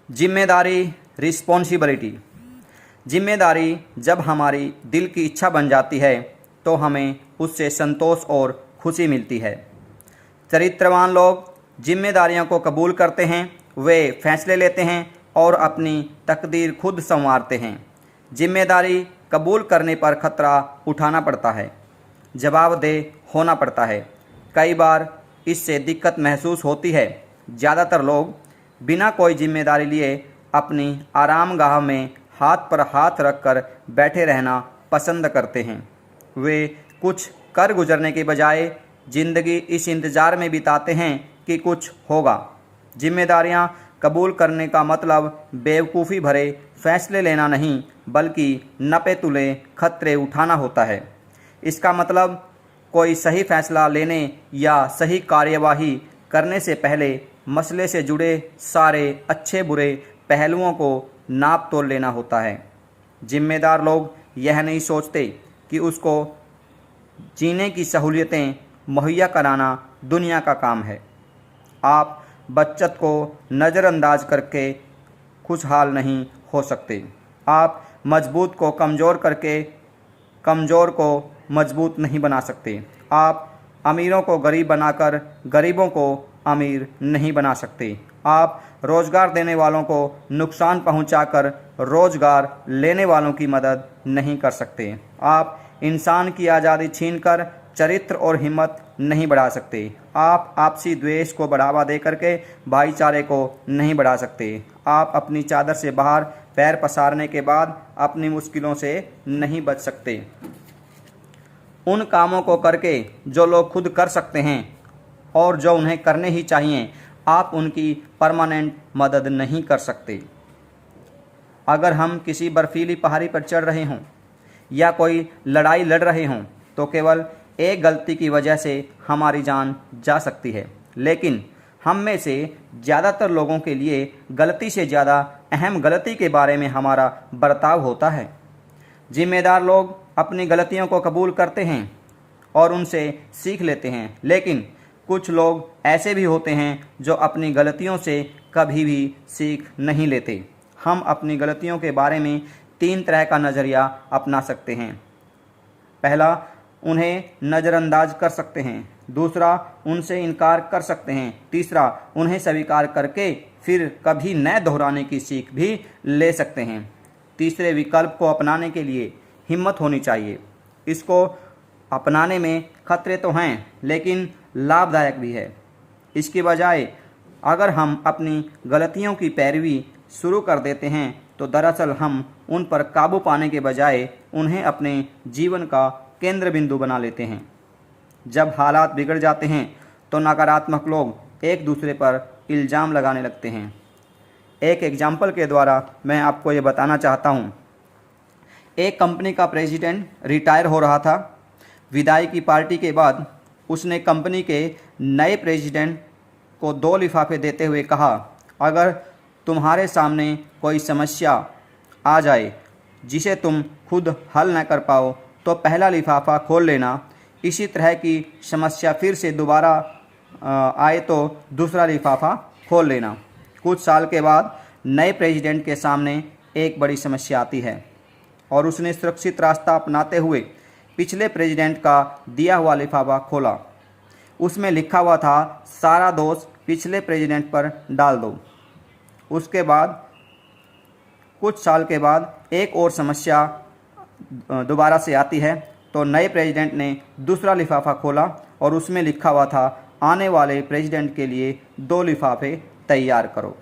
जिम्मेदारी, रिस्पॉन्सिबिलिटी। जिम्मेदारी जब हमारी दिल की इच्छा बन जाती है तो हमें उससे संतोष और खुशी मिलती है। चरित्रवान लोग जिम्मेदारियों को कबूल करते हैं, वे फैसले लेते हैं और अपनी तकदीर खुद संवारते हैं। जिम्मेदारी कबूल करने पर खतरा उठाना पड़ता है, जवाबदेह होना पड़ता है। कई बार इससे दिक्कत महसूस होती है। ज़्यादातर लोग बिना कोई जिम्मेदारी लिए अपनी आरामगाह में हाथ पर हाथ रखकर बैठे रहना पसंद करते हैं। वे कुछ कर गुजरने के बजाय ज़िंदगी इस इंतज़ार में बिताते हैं कि कुछ होगा। जिम्मेदारियां कबूल करने का मतलब बेवकूफ़ी भरे फैसले लेना नहीं, बल्कि नपे तुले खतरे उठाना होता है। इसका मतलब कोई सही फैसला लेने या सही कार्यवाही करने से पहले मसले से जुड़े सारे अच्छे बुरे पहलुओं को नाप तोल लेना होता है। जिम्मेदार लोग यह नहीं सोचते कि उसको जीने की सहूलियतें मुहैया कराना दुनिया का काम है। आप बचत को नज़रअंदाज करके खुशहाल नहीं हो सकते। आप मजबूत को कमज़ोर करके कमज़ोर को मजबूत नहीं बना सकते। आप अमीरों को गरीब बनाकर गरीबों को अमीर नहीं बना सकते। आप रोज़गार देने वालों को नुकसान पहुंचाकर रोज़गार लेने वालों की मदद नहीं कर सकते। आप इंसान की आज़ादी छीनकर चरित्र और हिम्मत नहीं बढ़ा सकते। आप आपसी द्वेष को बढ़ावा दे करके भाईचारे को नहीं बढ़ा सकते। आप अपनी चादर से बाहर पैर पसारने के बाद अपनी मुश्किलों से नहीं बच सकते। उन कामों को करके जो लोग खुद कर सकते हैं और जो उन्हें करने ही चाहिए, आप उनकी परमानेंट मदद नहीं कर सकते। अगर हम किसी बर्फीली पहाड़ी पर चढ़ रहे हों या कोई लड़ाई लड़ रहे हों तो केवल एक गलती की वजह से हमारी जान जा सकती है। लेकिन हम में से ज़्यादातर लोगों के लिए गलती से ज़्यादा अहम गलती के बारे में हमारा बर्ताव होता है। जिम्मेदार लोग अपनी गलतियों को कबूल करते हैं और उनसे सीख लेते हैं, लेकिन कुछ लोग ऐसे भी होते हैं जो अपनी गलतियों से कभी भी सीख नहीं लेते। हम अपनी गलतियों के बारे में 3 तरह का नज़रिया अपना सकते हैं। पहला, उन्हें नज़रअंदाज कर सकते हैं। दूसरा, उनसे इनकार कर सकते हैं। तीसरा, उन्हें स्वीकार करके फिर कभी न दोहराने की सीख भी ले सकते हैं। तीसरे विकल्प को अपनाने के लिए हिम्मत होनी चाहिए। इसको अपनाने में खतरे तो हैं, लेकिन लाभदायक भी है। इसके बजाय अगर हम अपनी गलतियों की पैरवी शुरू कर देते हैं तो दरअसल हम उन पर काबू पाने के बजाय उन्हें अपने जीवन का केंद्र बिंदु बना लेते हैं। जब हालात बिगड़ जाते हैं तो नकारात्मक लोग एक दूसरे पर इल्ज़ाम लगाने लगते हैं। एक एग्जाम्पल के द्वारा मैं आपको ये बताना चाहता हूँ। एक कंपनी का प्रेसिडेंट रिटायर हो रहा था। विदाई की पार्टी के बाद उसने कंपनी के नए प्रेसिडेंट को 2 लिफाफे देते हुए कहा, अगर तुम्हारे सामने कोई समस्या आ जाए जिसे तुम खुद हल न कर पाओ तो पहला लिफाफा खोल लेना। इसी तरह की समस्या फिर से दोबारा आए तो दूसरा लिफाफा खोल लेना। कुछ साल के बाद नए प्रेसिडेंट के सामने एक बड़ी समस्या आती है और उसने सुरक्षित रास्ता अपनाते हुए पिछले प्रेसिडेंट का दिया हुआ लिफाफा खोला। उसमें लिखा हुआ था, सारा दोष पिछले प्रेसिडेंट पर डाल दो। उसके बाद कुछ साल के बाद एक और समस्या दोबारा से आती है तो नए प्रेसिडेंट ने दूसरा लिफाफा खोला और उसमें लिखा हुआ था, आने वाले प्रेसिडेंट के लिए 2 लिफाफे तैयार करो।